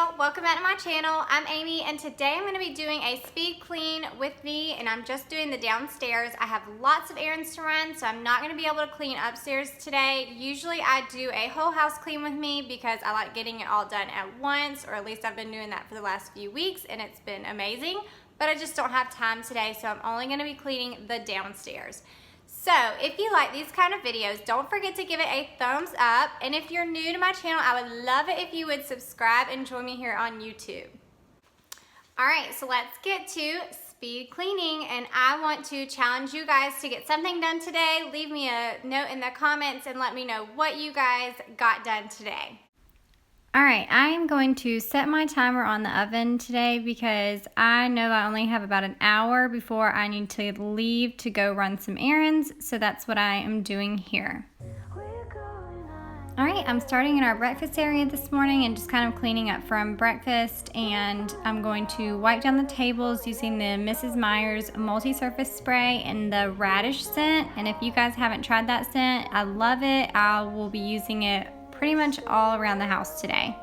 y'all, welcome back to my channel. I'm Amy and today I'm going to be doing a speed clean with me, and I'm just doing the downstairs. I have lots of errands to run, so I'm not going to be able to clean upstairs today. Usually I do a whole house clean with me because I like getting it all done at once, or at least I've been doing that for the last few weeks and it's been amazing, but I just don't have time today, so I'm only going to be cleaning the downstairs. So if you like these kind of videos, don't forget to give it a thumbs up. And if you're new to my channel, I would love it if you would subscribe and join me here on YouTube. All right, so let's get to speed cleaning. And I want to challenge you guys to get something done today. Leave me a note in the comments and let me know what you guys got done today. All right, I am going to set my timer on the oven today because I know I only have about an hour before I need to leave to go run some errands, so that's what I am doing here. All right, I'm starting in our breakfast area this morning and just kind of cleaning up from breakfast, and I'm going to wipe down the tables using the Mrs. Meyer's multi-surface spray and the radish scent. And if you guys haven't tried that scent, I love it. I will be using it pretty much all around the house today.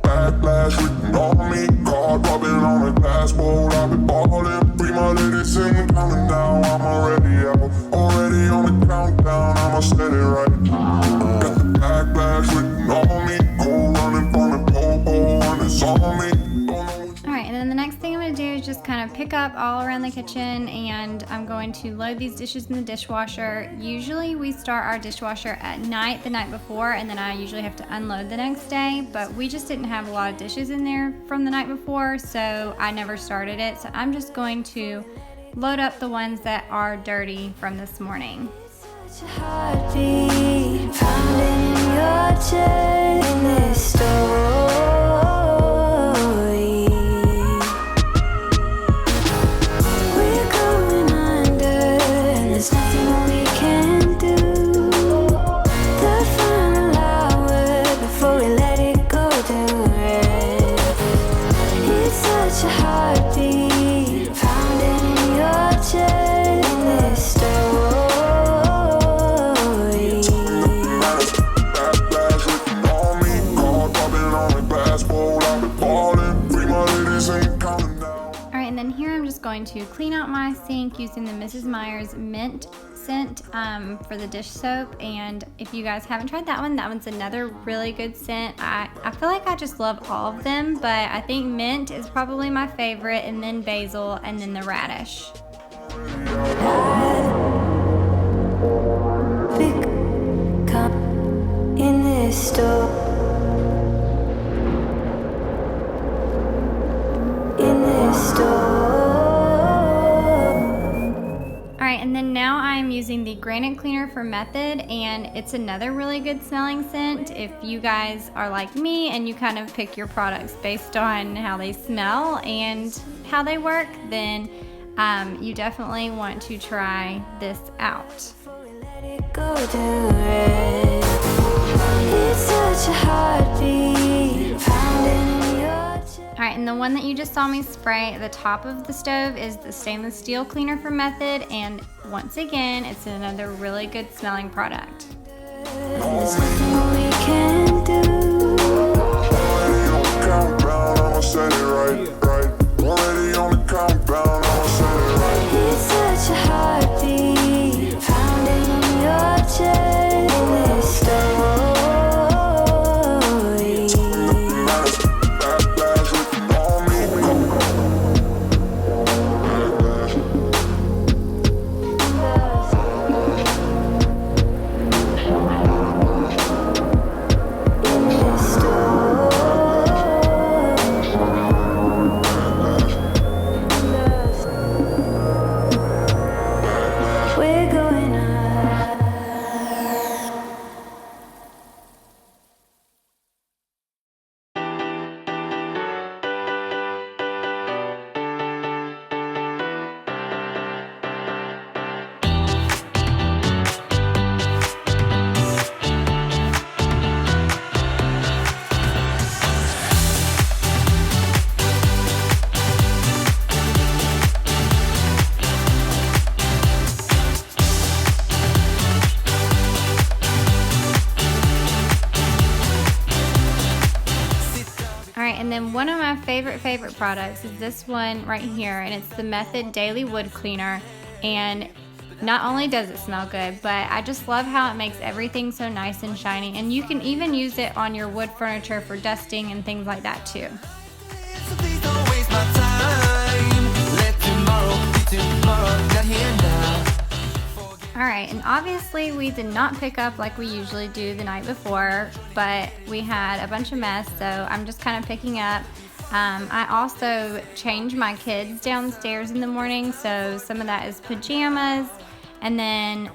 Backlash written on me, card rubbing on a glass bowl. I've been ballin', free my lady singing, counting down. I'm already out, already on the countdown. I'ma set it right. Got the backlash written on me, cold running from the pole, and it's on me. Alright, and then the next thing I'm going to do is just kind of pick up all around the kitchen, and I'm going to load these dishes in the dishwasher. Usually we start our dishwasher at night, the night before, and then I usually have to unload the next day, but we just didn't have a lot of dishes in there from the night before, so I never started it. So I'm just going to load up the ones that are dirty from this morning. Such a heartbeat, pounding in your chest in this story. We're going under, and there's nothing we can do. The final hour before we let it go to rest. It's such a heartbeat, pounding in your chest in this story. Going to clean out my sink using the Mrs. Meyer's mint scent for the dish soap. And if you guys haven't tried that one's another really good scent. I feel like I just love all of them, but I think mint is probably my favorite, and then basil, and then the radish. Pick up in this store. And then now I'm using the Granite Cleaner for Method, and it's another really good smelling scent. If you guys are like me and you kind of pick your products based on how they smell and how they work, then you definitely want to try this out. Alright, and the one that you just saw me spray at the top of the stove is the Stainless Steel Cleaner for Method, and once again, it's another really good smelling product. There's nothing we can do. Already on the countdown, I'ma set it right. Already on the countdown, I'ma set it right. It's such a heartbeat, pounding in your chest in this story. And then one of my favorite products is this one right here, and it's the Method Daily Wood Cleaner. And not only does it smell good, but I just love how it makes everything so nice and shiny. And you can even use it on your wood furniture for dusting and things like that too. Alright, and obviously we did not pick up like we usually do the night before, but we had a bunch of mess, so I'm just kind of picking up. I also change my kids downstairs in the morning, so some of that is pajamas and then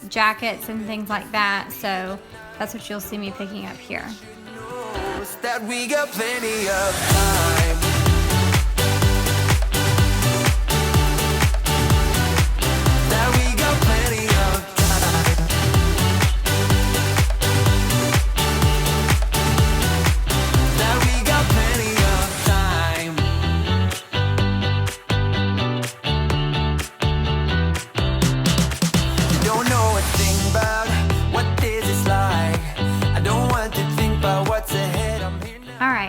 jackets and things like that, so that's what you'll see me picking up here. That we got plenty of time.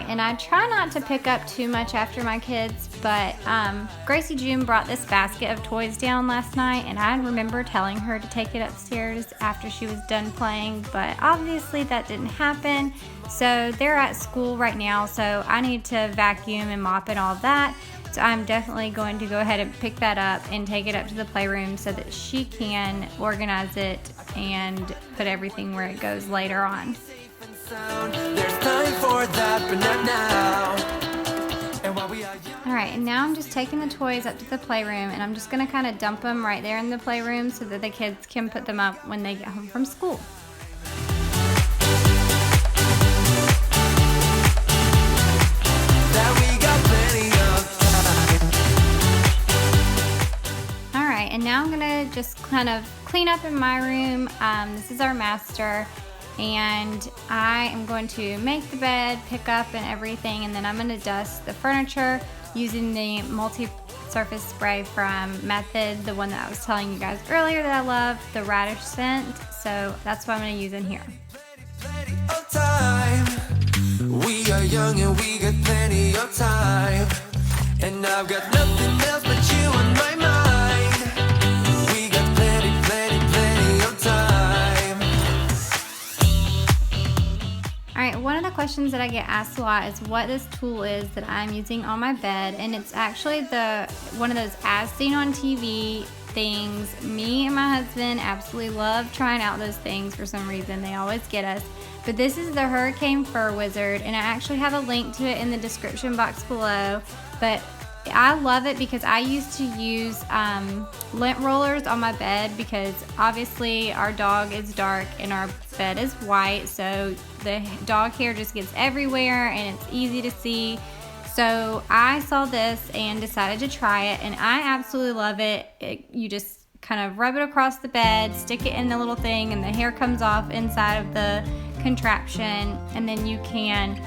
And I try not to pick up too much after my kids, but Gracie June brought this basket of toys down last night, and I remember telling her to take it upstairs after she was done playing, but obviously that didn't happen. So they're at school right now, so I need to vacuum and mop and all of that. So I'm definitely going to go ahead and pick that up and take it up to the playroom so that she can organize it and put everything where it goes later on. There's time for that, but not now. Alright, and now I'm just taking the toys up to the playroom, and I'm just going to kind of dump them right there in the playroom so that the kids can put them up when they get home from school. Alright, and now I'm going to just kind of clean up in my room. This is our master. And I am going to make the bed, pick up and everything, and then I'm going to dust the furniture using the multi-surface spray from Method, the one that I was telling you guys earlier that I love, the radish scent. So that's what I'm going to use in here. We are young and we got plenty of time, and I've got nothing else but you on my mind. We got plenty of time. Alright, one of the questions that I get asked a lot is what this tool is that I'm using on my bed, and it's actually one of those as seen on TV things. Me and my husband absolutely love trying out those things for some reason. They always get us. But this is the Hurricane Fur Wizard, and I actually have a link to it in the description box below. But I love it because I used to use lint rollers on my bed because obviously our dog is dark and our bed is white, so the dog hair just gets everywhere and it's easy to see. So I saw this and decided to try it, and I absolutely love it. You just kind of rub it across the bed, stick it in the little thing, and the hair comes off inside of the contraption, and then you can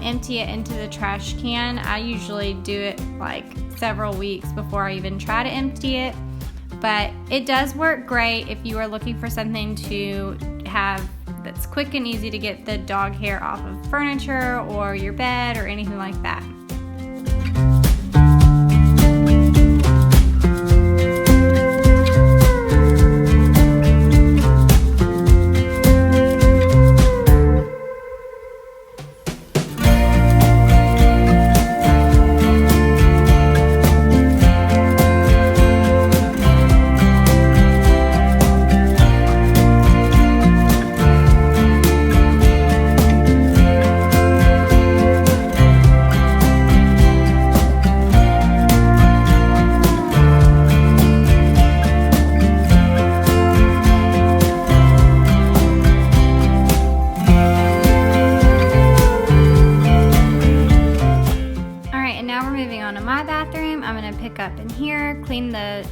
empty it into the trash can. I usually do it like several weeks before I even try to empty it, but it does work great if you are looking for something to have that's quick and easy to get the dog hair off of furniture or your bed or anything like that. Up in here, clean the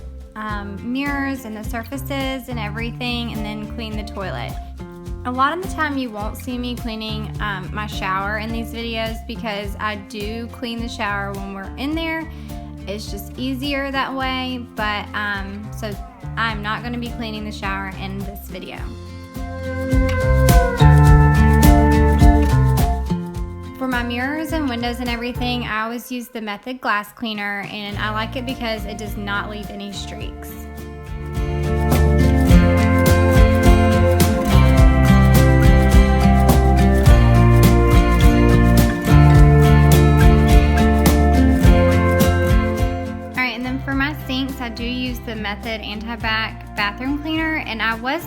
mirrors and the surfaces and everything, and then clean the toilet. A lot of the time you won't see me cleaning my shower in these videos because I do clean the shower when we're in there. It's just easier that way, but so I'm not going to be cleaning the shower in this video. For my mirrors and windows and everything, I always use the Method glass cleaner, and I like it because it does not leave any streaks. Alright, and then for my sinks, I do use the Method Anti-Bac bathroom cleaner, and I was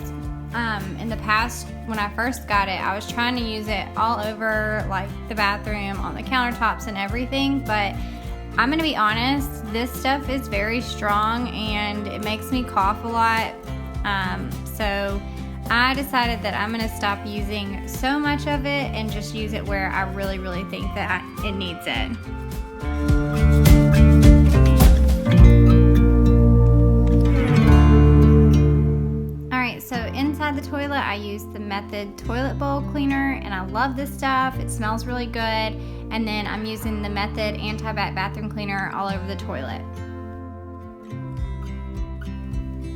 in the past, when I first got it, I was trying to use it all over like the bathroom, on the countertops and everything, but I'm gonna be honest, this stuff is very strong and it makes me cough a lot, so I decided that I'm gonna stop using so much of it and just use it where I really think that it needs it. So inside the toilet, I use the Method toilet bowl cleaner, and I love this stuff. It smells really good. And then I'm using the Method Anti-Bac bathroom cleaner all over the toilet.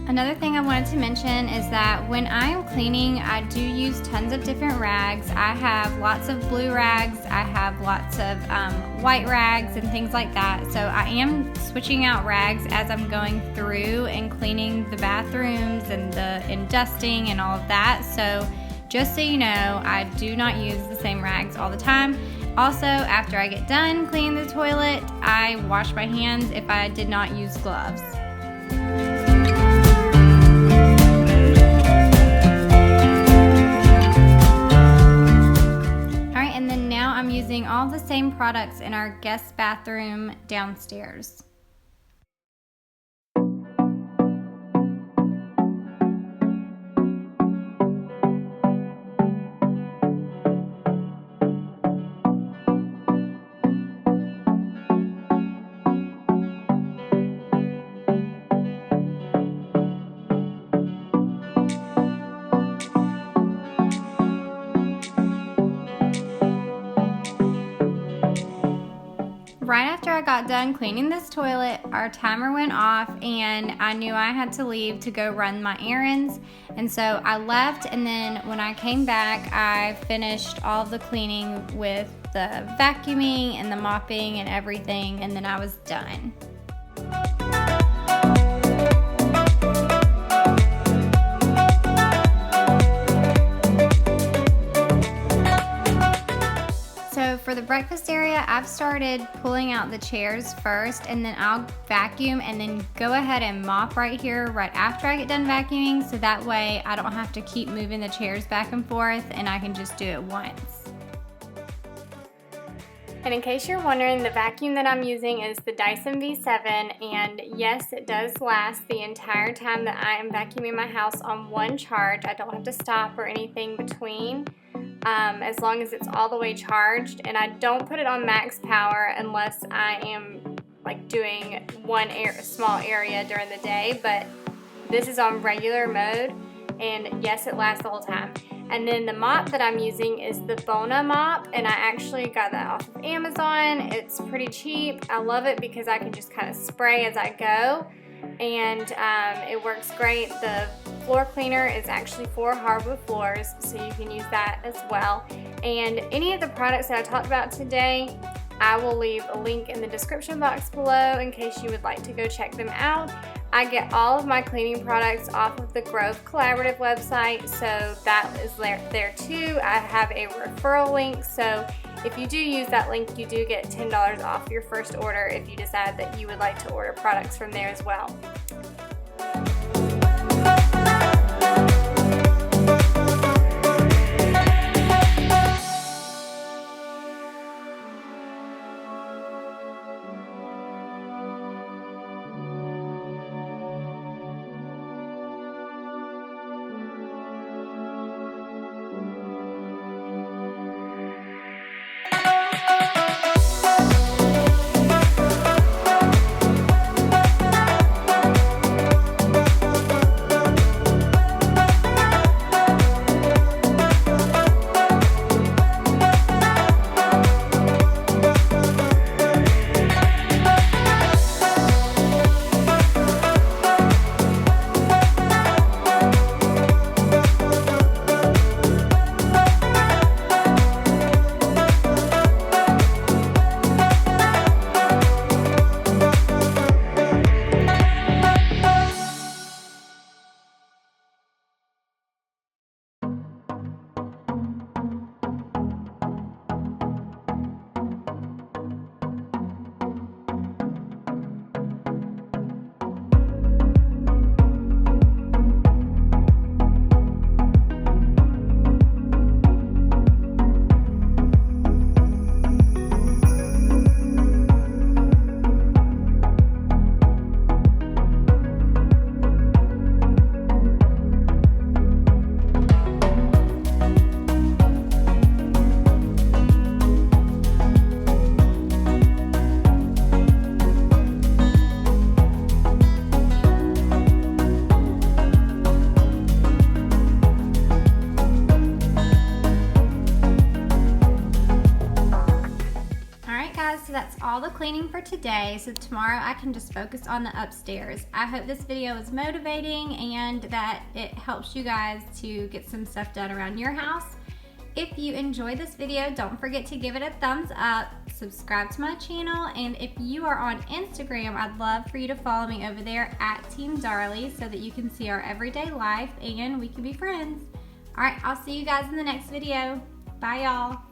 Another thing I wanted to mention is that when I am cleaning, I do use tons of different rags. I have lots of blue rags, I have lots of white rags and things like that. So I am switching out rags as I'm going through and cleaning the bathrooms and dusting and all of that. So just so you know, I do not use the same rags all the time. Also, after I get done cleaning the toilet, I wash my hands if I did not use gloves. I'm using all the same products in our guest bathroom downstairs. Right after I got done cleaning this toilet, our timer went off and I knew I had to leave to go run my errands. And so I left, and then when I came back, I finished all the cleaning with the vacuuming and the mopping and everything, and then I was done. For the breakfast area, I've started pulling out the chairs first, and then I'll vacuum and then go ahead and mop right here right after I get done vacuuming, so that way I don't have to keep moving the chairs back and forth and I can just do it once. And in case you're wondering, the vacuum that I'm using is the Dyson V7, and yes, it does last the entire time that I am vacuuming my house on one charge. I don't have to stop or anything between. As long as it's all the way charged, and I don't put it on max power unless I am like doing one small area during the day, but this is on regular mode, and yes, it lasts the whole time. And then the mop that I'm using is the Bona mop, and I actually got that off of Amazon. It's pretty cheap. I love it because I can just kind of spray as I go, and it works great. The floor cleaner is actually for hardwood floors, so you can use that as well. And any of the products that I talked about today, I will leave a link in the description box below in case you would like to go check them out. I get all of my cleaning products off of the Grove Collaborative website, so that is there too. I have a referral link, so if you do use that link, you do get $10 off your first order if you decide that you would like to order products from there as well. so that's all the cleaning for today. So tomorrow I can just focus on the upstairs. I hope this video is motivating and that it helps you guys to get some stuff done around your house. If you enjoyed this video, don't forget to give it a thumbs up, subscribe to my channel, and if you are on Instagram, I'd love for you to follow me over there at Team Darley so that you can see our everyday life and we can be friends. All right, I'll see you guys in the next video. Bye, y'all.